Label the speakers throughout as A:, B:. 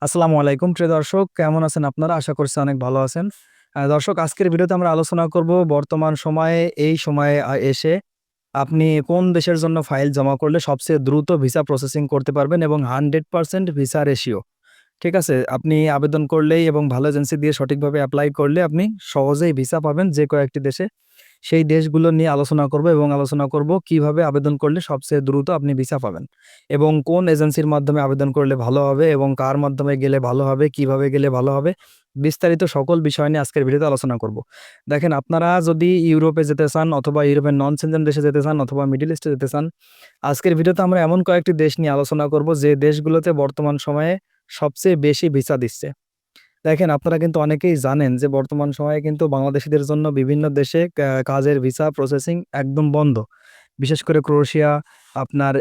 A: আসসালামু আলাইকুম প্রিয় দর্শক, কেমন আছেন আপনারা? আশা করছি অনেক ভালো আছেন। দর্শক, আজকের ভিডিওতে আমরা আলোচনা করব বর্তমান সময়ে এই সময়ে এসে আপনি কোন দেশের জন্য ফাইল জমা করলে সবচেয়ে দ্রুত ভিসা প্রসেসিং করতে পারবেন এবং 100% ভিসা রেশিও। ঠিক আছে? আপনি আবেদন করলেই এবং ভালো এজেন্সি দিয়ে সঠিকভাবে এপ্লাই করলে আপনি সহজেই ভিসা পাবেন যে কয়েকটি দেশে। সেই দেশগুলো নিয়ে আলোচনা করব এবং আলোচনা করব কিভাবে আবেদন করলে সবচেয়ে দ্রুত আপনি ভিসা পাবেন এবং কোন এজেন্সির মাধ্যমে আবেদন করলে ভালো হবে এবং কার মাধ্যমে গেলে ভালো হবে, কিভাবে গেলে ভালো হবে। বিস্তারিত সকল বিষয় নিয়ে আজকের ভিডিওতে আলোচনা করব। দেখেন, আপনারা যদি ইউরোপে যেতে চান অথবা ইউরোপের নন সেনজেন দেশে যেতে চান অথবা মিডল ইস্টে যেতে চান, আজকের ভিডিওতে আমরা এমন কয়েকটি দেশ নিয়ে আলোচনা করব যে দেশগুলোতে বর্তমান সময়ে সবচেয়ে বেশি ভিসা দিচ্ছে। দেখেন, আপনারা কিন্তু অনেকেই জানেন যে বর্তমান সময়ে কিন্তু বাংলাদেশীদের জন্য বিভিন্ন দেশে কাজের ভিসা প্রসেসিং একদম বন্ধ। বিশেষ করে ক্রোয়েশিয়া, আপনার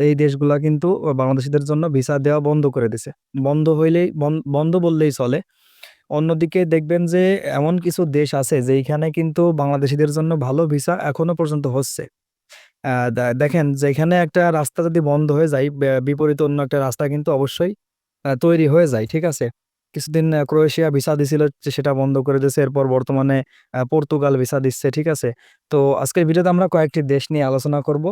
A: এই দেশগুলা কিন্তু বাংলাদেশীদের জন্য ভিসা দেওয়া বন্ধ করে দিছে। বন্ধ হইলেই বন্ধ বললেই চলে। অন্যদিকে দেখবেন যে এমন কিছু দেশ আছে যেইখানে কিন্তু বাংলাদেশীদের জন্য ভালো ভিসা এখনো পর্যন্ত হচ্ছে। দেখেন, যেখানে একটা রাস্তা যদি বন্ধ হয়ে যায়, বিপরীতে অন্য একটা রাস্তা কিন্তু অবশ্যই তৈরি হয়ে যায়। ঠিক আছে? কিছুদিন ক্রোয়েশিয়া ভিসা দিছিল, যে সেটা বন্ধ করে দিয়েছে। এরপর বর্তমানে পর্তুগাল ভিসা দিচ্ছে। ঠিক আছে? তো আজকের ভিডিওতে আমরা কয়েকটি দেশ নিয়ে আলোচনা করব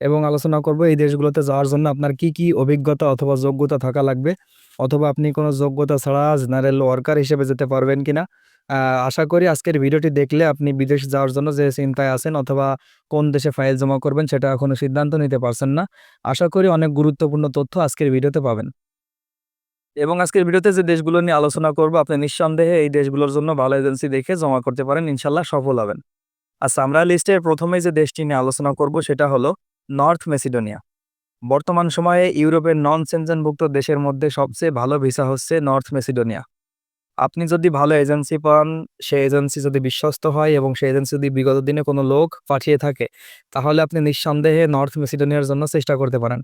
A: এবং আলোচনা করব এই দেশগুলোতে যাওয়ার জন্য আপনার কি, কি অভিজ্ঞতা অথবা যোগ্যতা থাকা লাগবে, অথবা আপনি কোনো যোগ্যতা ছাড়া জেনারেল ওয়ার্কার হিসেবে যেতে পারবেন কিনা। আ আশা করি আজকের ভিডিওটি দেখলে আপনি বিদেশ যাওয়ার জন্য যে চিন্তায় আছেন অথবা কোন দেশে ফাইল জমা করবেন সেটা এখনো সিদ্ধান্ত নিতে পারছেন না। আশা করি অনেক গুরুত্বপূর্ণ তথ্য আজকের ভিডিওতে পাবেন। এবং আজকের ভিডিওতে যে দেশগুলো নিয়ে আলোচনা করব, আপনি নিঃসন্দেহে এই দেশগুলোর জন্য ভালো এজেন্সি দেখে জমা করতে পারেন। ইনশাআল্লাহ সফল হবেন। আচ্ছা, আমরা লিস্টের ১ম এই যে দেশটি নিয়ে আলোচনা করব সেটা হলো নর্থ মেসিডোনিয়া। বর্তমান সময়ে ইউরোপের নন সেনজেনভুক্ত দেশের মধ্যে সবচেয়ে ভালো ভিসা হচ্ছে নর্থ মেসিডোনিয়া। আপনি যদি ভালো এজেন্সি পান, সেই এজেন্সি যদি বিশ্বস্ত হয় এবং সেই এজেন্সি যদি বিগত দিনে কোনো লোক পাঠিয়ে থাকে, তাহলে আপনি নিঃসন্দেহে নর্থ মেসিডোনিয়ার জন্য চেষ্টা করতে পারেন।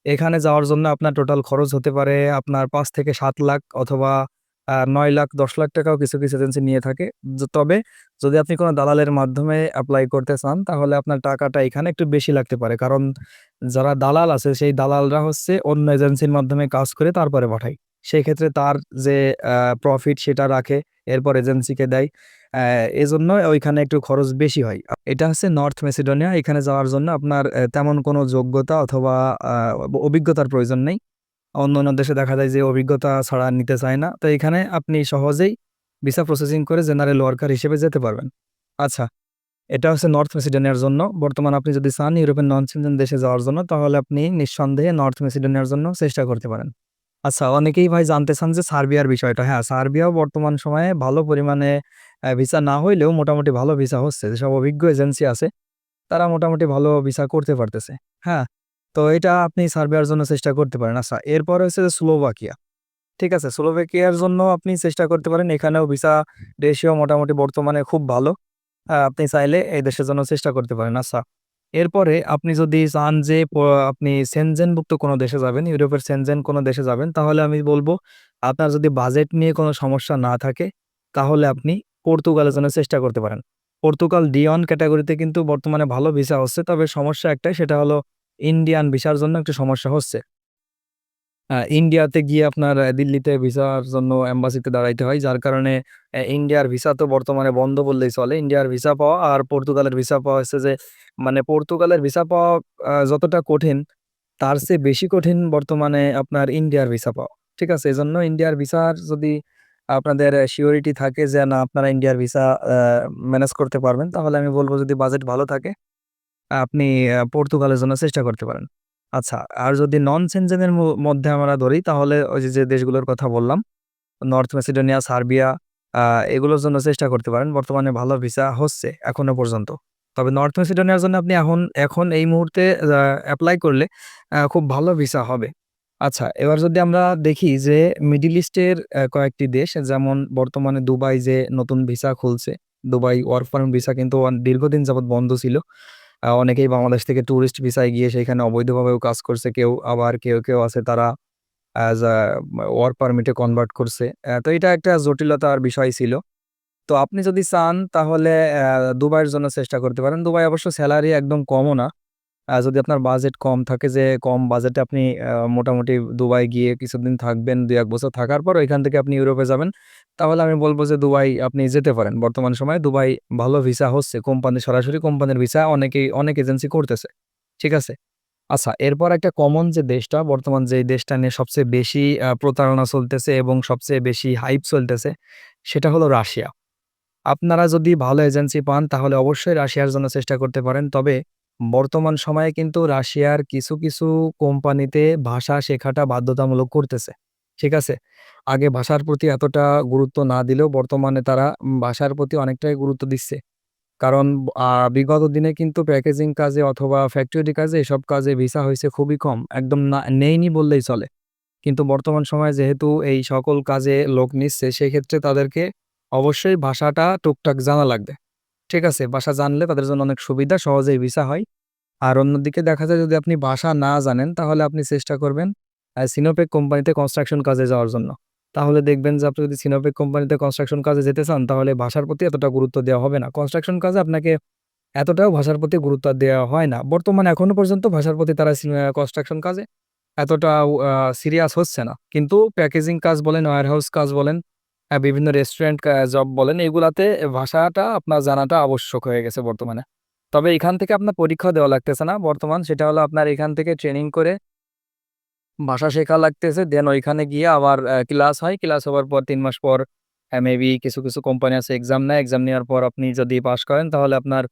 A: এখানে যাওয়ার জন্য আপনার টোটাল খরচ হতে পারে আপনার ৫ থেকে ৭ লাখ অথবা ৯ লাখ, ১০ লাখ টাকাও কিছু, কিছু এজেন্সি নিয়ে থাকে। তবে যদি আপনি কোনো দালালের মাধ্যমে এপ্লাই করতে চান, তাহলে আপনার টাকাটা এখানে একটু বেশি লাগতে পারে। কারণ যারা দালাল আছে, সেই দালালরা হচ্ছে অন্য এজেন্সির মাধ্যমে কাজ করে তারপরে পাঠায়। সেই ক্ষেত্রে তার যে প্রফিট সেটা রাখে, এরপর এজেন্সিকে দেয়। এজন্য ওইখানে একটু খরচ বেশি হয়। এটা হচ্ছে নর্থ মেসিডোনিয়া। এখানে যাওয়ার জন্য আপনার তেমন কোনো যোগ্যতা অথবা আ অভিজ্ঞতার প্রয়োজন নেই। অন্যান্য দেশে দেখা যায় যে অভিজ্ঞতা ছাড়া নিতে চায় না। তো এখানে আপনি সহজেই ভিসা প্রসেসিং করে জেনারেল ওয়ার্কার হিসেবে যেতে পারবেন। আচ্ছা, এটা হচ্ছে নর্থ মেসিডোনিয়ার জন্য। বর্তমানে আপনি যদি চান ইউরোপের নন সেনজেন দেশে যাওয়ার জন্য, তাহলে আপনি নিঃসন্দেহে নর্থ মেসিডোনিয়ার জন্য চেষ্টা করতে পারেন। আচ্ছা, অনেকেই ভাই জানতে চান যে সার্বিয়ার বিষয়টা। হ্যাঁ, সার্বিয়াও বর্তমান সময়ে ভালো পরিমাণে ভিসা না হইলেও মোটামুটি ভালো ভিসা হচ্ছে। যেসব অভিজ্ঞ এজেন্সি আছে তারা মোটামুটি ভালো ভিসা করতে পারতেছে। হ্যাঁ? তো এটা আপনি সার্বিয়ার জন্য চেষ্টা করতে পারেন। আচ্ছা, এরপরে হচ্ছে যে স্লোভাকিয়া। ঠিক আছে? স্লোভাকিয়ার জন্য আপনি চেষ্টা করতে পারেন। এখানেও ভিসা রেশিও মোটামুটি বর্তমানে খুব ভালো। আপনি চাইলে এই দেশের জন্য চেষ্টা করতে পারেন। আচ্ছা, এরপরে আপনি যদি চান যে আপনি সেনজেনভুক্ত কোনো দেশে যাবেন, ইউরোপের সেনজেন কোনো দেশে যাবেন, তাহলে আমি বলব আপনার যদি বাজেট নিয়ে কোনো সমস্যা না থাকে, তাহলে আপনি পর্তুগালের জন্য চেষ্টা করতে পারেন। পর্তুগাল D1 ক্যাটেগরিতে কিন্তু বর্তমানে ভালো ভিসা হচ্ছে। তবে সমস্যা একটাই, সেটা হলো ইন্ডিয়ান ভিসার জন্য একটু সমস্যা হচ্ছে। ইন্ডিয়াতে গিয়ে আপনার দিল্লিতে ভিসার জন্য এম্বাসিতে দাঁড়াইতে হয়। যার কারণে ইন্ডিয়ার ভিসা তো বর্তমানে বন্ধ বললেই চলে। ইন্ডিয়ার ভিসা পাওয়া আর পর্তুগালের ভিসা পাওয়া হচ্ছে যে, মানে পর্তুগালের ভিসা পাওয়া যতটা কঠিন, তার চেয়ে বেশি কঠিন বর্তমানে আপনার ইন্ডিয়ার ভিসা পাওয়া। ঠিক আছে? এজন্য ইন্ডিয়ার ভিসার যদি আপনাদের সিউরিটি থাকে যে না, আপনারা ইন্ডিয়ার ভিসা ম্যানেজ করতে পারবেন, তাহলে আমি বলব যদি বাজেট ভালো থাকে আপনি পর্তুগালের জন্য চেষ্টা করতে পারেন। আচ্ছা, আর যদি নন সেনজেনের মধ্যে আমরা ধরি, তাহলে ওই যে দেশগুলোর কথা বললাম, নর্থ মেসিডোনিয়া, সার্বিয়া, আ এগুলোর জন্য চেষ্টা করতে পারেন। বর্তমানে ভালো ভিসা হচ্ছে এখনো পর্যন্ত। তবে নর্থ মেসিডোনিয়ার জন্য আপনি এখন এই মুহূর্তে এপ্লাই করলে খুব ভালো ভিসা হবে। আচ্ছা, এবার যদি আমরা দেখি যে মিডল ইস্টের কয়েকটি দেশ, যেমন বর্তমানে দুবাই যে নতুন ভিসা খুলছে, দুবাই ওয়ার্ক পারমিট ভিসা কিন্তু দীর্ঘদিন যাবৎ বন্ধ ছিল। অনেকেই বাংলাদেশ থেকে টুরিস্ট ভিসায় গিয়ে সেখানে অবৈধভাবেও কাজ করছে কেউ, আবার কেউ আছে তারা অ্যাজ আ ওয়ার্ক পারমিটে কনভার্ট করছে। তো এটা একটা জটিলতার বিষয় ছিল। তো আপনি যদি চান তাহলে দুবাইয়ের জন্য চেষ্টা করতে পারেন। দুবাই অবশ্য সেলারি একদম কমও না। যদি আপনার বাজেট কম থাকে, যে কম বাজেটে আপনি মোটামুটি দুবাই গিয়ে কিছুদিন থাকবেন, ২-১ বছর থাকার পর ওইখান থেকে আপনি ইউরোপে যাবেন, তাহলে আমি বলব যে দুবাই আপনি যেতে পারেন। বর্তমান সময়ে দুবাই ভালো ভিসা হচ্ছে। কোম্পানি সরাসরি কোম্পানির ভিসা অনেক এজেন্সি করতেছে। ঠিক আছে? আচ্ছা, এরপর একটা কমন যে দেশটা, বর্তমান যেই দেশটা নিয়ে সবচেয়ে বেশি প্রতারণা চলতেছে এবং সবচেয়ে বেশি হাইপ চলতেছে, সেটা হলো রাশিয়া। আপনারা যদি ভালো এজেন্সি পান তাহলে অবশ্যই রাশিয়ার জন্য চেষ্টা করতে পারেন। তবে বর্তমান সময়ে কিন্তু রাশিয়ার কিছু কোম্পানিতে ভাষা শেখাটা বাধ্যতামূলক করতেছে। ঠিক আছে? আগে ভাষার প্রতি এতটা গুরুত্ব না দিলেও বর্তমানে তারা ভাষার প্রতি অনেকটাই গুরুত্ব দিচ্ছে। কারণ বিগত দিনে কিন্তু প্যাকেজিং কাজে অথবা ফ্যাক্টরি কাজে এসব কাজে ভিসা হইছে খুবই কম। একদম নেইনি বললেই চলে। কিন্তু বর্তমান সময়ে যেহেতু এই সকল কাজে লোক নিচ্ছে, সেক্ষেত্রে তাদেরকে অবশ্যই ভাষাটা টুকটাক জানা লাগবে। ঠিক আছে? ভাষা জানলে তাদের জন্য অনেক সুবিধা, সহজেই ভিসা হয়। আর অন্যদিকে দেখা যায় যদি আপনি ভাষা না জানেন তাহলে আপনি চেষ্টা করবেন সিনোপেক কোম্পানিতে কনস্ট্রাকশন কাজে যাওয়ার জন্য। তাহলে দেখবেন যে আপনি যদি সিনোপেক কোম্পানিতে কনস্ট্রাকশন কাজে যেতে চান তাহলে ভাষার প্রতি এতটা গুরুত্ব দেওয়া হবে না। কনস্ট্রাকশন কাজে আপনাকে এতটাও ভাষার প্রতি গুরুত্ব দেওয়া হয় না। বর্তমানে এখনো পর্যন্ত ভাষার প্রতি তারা কনস্ট্রাকশন কাজে এতটাও সিরিয়াস হচ্ছে না। কিন্তু প্যাকেজিং কাজ বলেন, ওয়্যারহাউস কাজ বলেন, বিভিন্ন রেস্টুরেন্ট জব বলেন, এগুলাতে ভাষাটা আপনার জানাটা আবশ্যক হয়ে গেছে বর্তমানে। তবে এখান থেকে আপনার পরীক্ষা দেওয়া লাগতেছে না। বর্তমান সেটা হলো আপনার এখান থেকে ট্রেনিং করে ভাষা শেখা লাগতেছে। দেন ওইখানে গিয়ে আবার ক্লাস হয়। ক্লাস হওয়ার পর ৩ মাস পর মেবি কিছু কোম্পানি আছে এক্সাম নেয়। এক্সাম নেওয়ার পর আপনি যদি পাস করেন তাহলে আপনার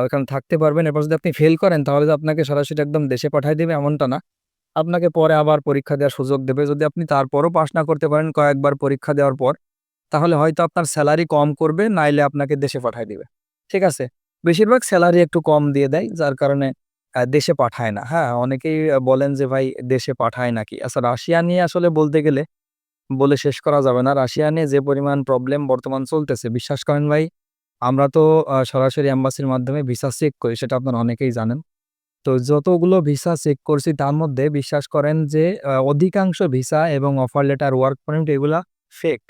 A: ওখানে থাকতে পারবেন। এরপর যদি আপনি ফেল করেন তাহলে যে আপনাকে সরাসরি একদম দেশে পাঠায় দিবে এমনটা না। আপনাকে পরে আবার পরীক্ষা দেওয়ার সুযোগ দেবে। যদি আপনি তারপরও পাস না করতে পারেন কয়েকবার পরীক্ষা দেওয়ার পর, তাহলে হয়তো আপনার সেলারি কম করবে, নাইলে আপনাকে দেশে পাঠায় দিবে। ঠিক আছে? বেশিরভাগ সেলারি একটু কম দিয়ে দেয়, যার কারণে দেশে পাঠায় না। হ্যাঁ, অনেকেই বলেন যে ভাই দেশে পাঠায় নাকি? আচ্ছা, রাশিয়া নিয়ে আসলে বলতে গেলে বলে শেষ করা যাবে না। রাশিয়া নিয়ে যে পরিমাণ প্রবলেম বর্তমান চলতেছে, বিশ্বাস করেন ভাই, আমরা তো সরাসরি এম্বাসির মাধ্যমে ভিসা চেক করি, সেটা আপনারা অনেকেই জানেন। তো যতগুলো ভিসা চেক করছি তার মধ্যে বিশ্বাস করেন যে অধিকাংশ ভিসা এবং অফার লেটার, ওয়ার্ক পারমিট এগুলা ফেক।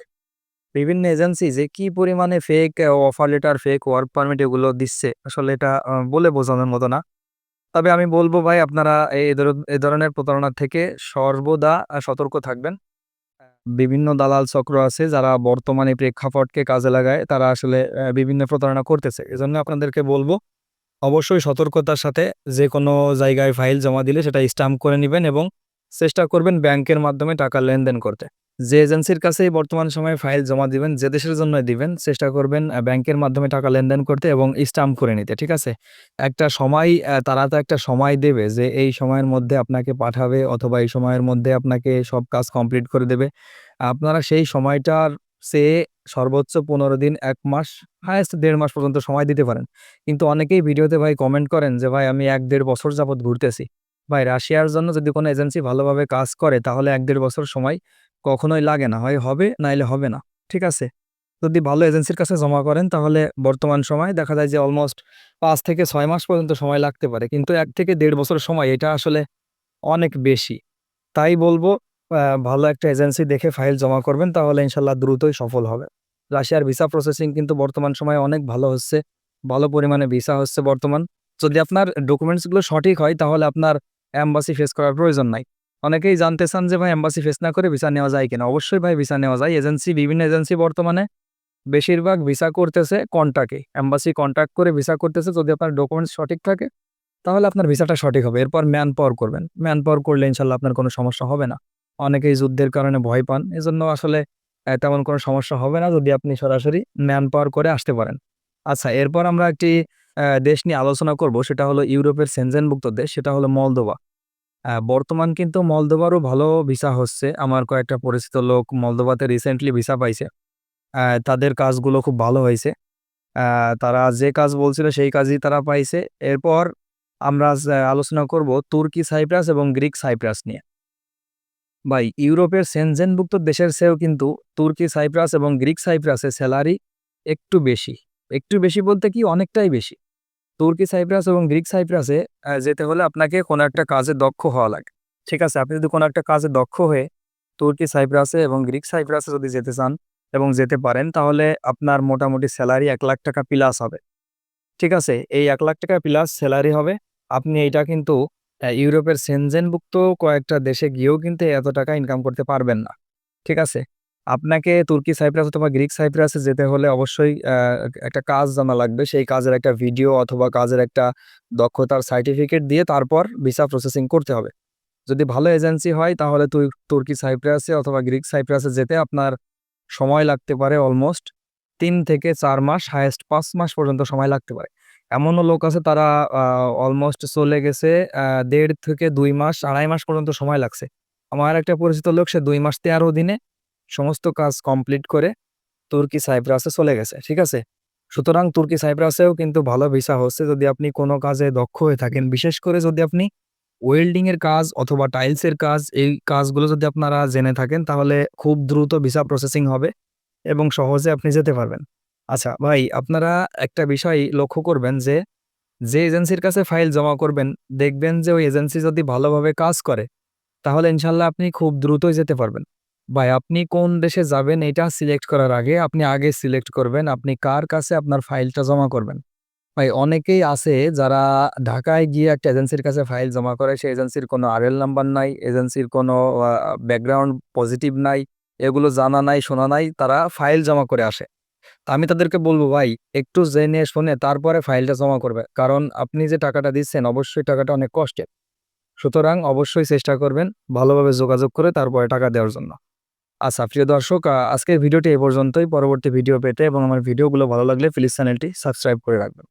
A: বিভিন্ন এজেন্সি যে কি পরিমাণে fake offer letter, fake work permit এগুলো দিচ্ছে আসলে এটা বলে বোঝানোর মতো না। তবে আমি বলব ভাই, আপনারা এ ধরনের প্রতারণা থেকে সর্বদা সতর্ক থাকবেন। বিভিন্ন দালাল চক্র আছে যারা বর্তমানে প্রেক্ষাপটকে কাজে লাগায়, তারা আসলে বিভিন্ন প্রতারণা করতেছে। এজন্য আপনাদেরকে বলব অবশ্যই সতর্কতার সাথে যেকোনো জায়গায় ফাইল জমা দিলে সেটা স্ট্যাম্প করে নিবেন এবং চেষ্টা করবেন ব্যাংকের মাধ্যমে টাকা লেনদেন করতে। যে এজেন্সির কাছেই বর্তমান সময়ে ফাইল জমা দিবেন, যে দেশের জন্যই দিবেন, চেষ্টা করবেন ব্যাংকের মাধ্যমে টাকা লেনদেন করতে এবং স্ট্যাম্প করে নিতে। ঠিক আছে? একটা সময় তারা তো একটা সময় দেবে যে এই সময়ের মধ্যে আপনাকে পাঠাবে অথবা এই সময়ের মধ্যে আপনাকে সব কাজ কমপ্লিট করে দেবে। আপনারা সেই সময়টার চেয়ে সর্বোচ্চ ১৫ দিন, ১ মাস, হাইয়েস্ট ১.৫ মাস পর্যন্ত সময় দিতে পারেন। কিন্তু অনেকেই ভিডিওতে ভাই কমেন্ট করেন যে, "ভাই আমি ১-১.৫ বছর যাবৎ ঘুরতেছি।" ভাই, রাশিয়ার জন্য যদি কোনো এজেন্সি ভালোভাবে কাজ করে তাহলে ১-১.৫ বছর সময় কখনোই লাগে না। হয় হবে, নাইলে হবে না। ঠিক আছে? যদি ভালো এজেন্সির কাছে জমা করেন তাহলে বর্তমান সময়ে দেখা যায় যে অলমোস্ট ৫ থেকে ৬ মাস পর্যন্ত সময় লাগতে পারে। কিন্তু ১ থেকে ১.৫ বছর সময়, এটা আসলে অনেক বেশি। তাই বলব ভালো একটা এজেন্সি দেখে ফাইল জমা করবেন, তাহলে ইনশাআল্লাহ দ্রুতই সফল হবে। রাশিয়ার ভিসা প্রসেসিং কিন্তু বর্তমান সময়ে অনেক ভালো হচ্ছে। ভালো পরিমাণে ভিসা হচ্ছে বর্তমান। যদি আপনার ডকুমেন্টস গুলো সঠিক হয় তাহলে আপনার এম্বাসি ফেস করার প্রয়োজন নাই। অনেকেই জানতে চান যে ভাই এম্বাসি ফেস না করে ভিসা নেওয়া যায় কিনা? অবশ্যই ভাই ভিসা নেওয়া যায়। বিভিন্ন এজেন্সি বর্তমানে বেশিরভাগ ভিসা করতেছে কন্টাক্টে। এম্বাসি কন্টাক্ট করে ভিসা করতেছে। যদি আপনার ডকুমেন্টস সঠিক থাকে তাহলে আপনার ভিসাটা সঠিক হবে। এরপর ম্যান পাওয়ার করবেন। ম্যান পাওয়ার করলে ইনশাআল্লাহ আপনার কোনো সমস্যা হবে না। অনেকেই যুদ্ধের কারণে ভয় পান। এজন্য আসলে তেমন কোনো সমস্যা হবে না যদি আপনি সরাসরি ম্যান পাওয়ার করে আসতে পারেন। আচ্ছা, এরপর আমরা একটি দেশ নিয়ে আলোচনা করব। সেটা হলো ইউরোপের সেনজেনভুক্ত দেশ, সেটা হলো মলদোভা। বর্তমান কিন্তু মলদোভারও ভালো ভিসা হচ্ছে। আমার কয়েকটা পরিচিত লোক মলদোভাতে রিসেন্টলি ভিসা পাইছে। তাদের কাজগুলো খুব ভালো হইছে। তারা যে কাজ বলছিল সেই কাজই তারা পাইছে। এরপর আমরা আলোচনা করব তুর্কি সাইপ্রাস এবং গ্রিক সাইপ্রাস নিয়ে। ভাই, ইউরোপের সেনজেনভুক্ত দেশের চেয়েও কিন্তু তুর্কি সাইপ্রাস এবং গ্রিক সাইপ্রাসে সেলারি একটু বেশি। একটু বেশি বলতে কি, অনেকটাই বেশি। তুর্কি সাইপ্রাস এবং গ্রিক সাইপ্রাসে যেতে হলে আপনাকে কোনো একটা কাজে দক্ষ হওয়া লাগে। ঠিক আছে? আপনি যদি কোনো একটা কাজে দক্ষ হয়ে তুর্কি সাইপ্রাসে এবং গ্রিক সাইপ্রাসে যদি যেতে চান এবং যেতে পারেন তাহলে আপনার মোটামুটি সেলারি ৳১,০০,০০০ প্লাস হবে। ঠিক আছে? এই ৳১,০০,০০০ প্লাস সেলারি হবে। আপনি এইটা কিন্তু ইউরোপের সেনজেনভুক্ত কয়েকটা দেশে গিয়েও কিন্তু এত টাকা ইনকাম করতে পারবেন না। ঠিক আছে? আপনাকে তুর্কি সাইপ্রাস অথবা গ্রিক সাইপ্রাসে যেতে হলে অবশ্যই একটা কাজ জানা লাগবে। সেই কাজের একটা ভিডিও অথবা কাজের একটা দক্ষতার সার্টিফিকেট দিয়ে তারপর ভিসা প্রসেসিং করতে হবে। যদি ভালো এজেন্সি হয় তাহলে তুর্কি সাইপ্রাসে অথবা গ্রিক সাইপ্রাসে যেতে আপনার সময় লাগতে পারে অলমোস্ট ৩ থেকে ৪ মাস, হাইয়েস্ট ৫ মাস পর্যন্ত সময় লাগতে পারে। এমনও লোক আছে তারা অলমোস্ট চলে গেছে ১.৫ থেকে ২ মাস, ২.৫ মাস পর্যন্ত সময় লাগছে। আমার একটা পরিচিত লোক সে ২ মাস ১৩ দিনে সমস্ত কাজ কমপ্লিট করে তুর্কি সাইপ্রাসে চলে গেছে। ঠিক আছে? সুতরাং তুর্কি সাইপ্রাসেও কিন্তু ভালো ভিসা হচ্ছে যদি আপনি কোনো কাজে দক্ষ হয়ে থাকেন। বিশেষ করে যদি আপনি ওয়েল্ডিং এর কাজ অথবা টাইলসের কাজ, এই কাজগুলো যদি আপনারা জেনে থাকেন তাহলে খুব দ্রুত ভিসা প্রসেসিং হবে এবং সহজে আপনি যেতে পারবেন। আচ্ছা ভাই, আপনারা একটা বিষয় লক্ষ্য করবেন যে এজেন্সির কাছে ফাইল জমা করবেন, দেখবেন যে ওই এজেন্সি যদি ভালোভাবে কাজ করে তাহলে ইনশাল্লাহ আপনি খুব দ্রুতই যেতে পারবেন। ভাই, আপনি কোন দেশে যাবেন এটা সিলেক্ট করার আগে আপনি আগে সিলেক্ট করবেন আপনি কার কাছে আপনার ফাইলটা জমা করবেন। ভাই, অনেকেই আছে যারা ঢাকায় গিয়ে একটা এজেন্সির কাছে ফাইল জমা করে, সেই এজেন্সির কোনো আরএল নাম্বার নাই, এজেন্সির কোনো ব্যাকগ্রাউন্ড পজিটিভ নাই, এগুলো জানা নাই, শোনা নাই, তারা ফাইল জমা করে আসে। তো আমি তাদেরকে বলব, ভাই একটু জেনে শুনে তারপরে ফাইলটা জমা করবে। কারণ আপনি যে টাকাটা দিচ্ছেন অবশ্যই টাকাটা অনেক কষ্টের। সুতরাং অবশ্যই চেষ্টা করবেন ভালোভাবে যোগাযোগ করে তারপরে টাকা দেওয়ার জন্য। আচ্ছা প্রিয় দর্শক, আজকের ভিডিওটি এ পর্যন্তই। পরবর্তী ভিডিও পেতে এবং আমার ভিডিওগুলো ভালো লাগলে প্লিজ চ্যানেলটি সাবস্ক্রাইব করে রাখবেন।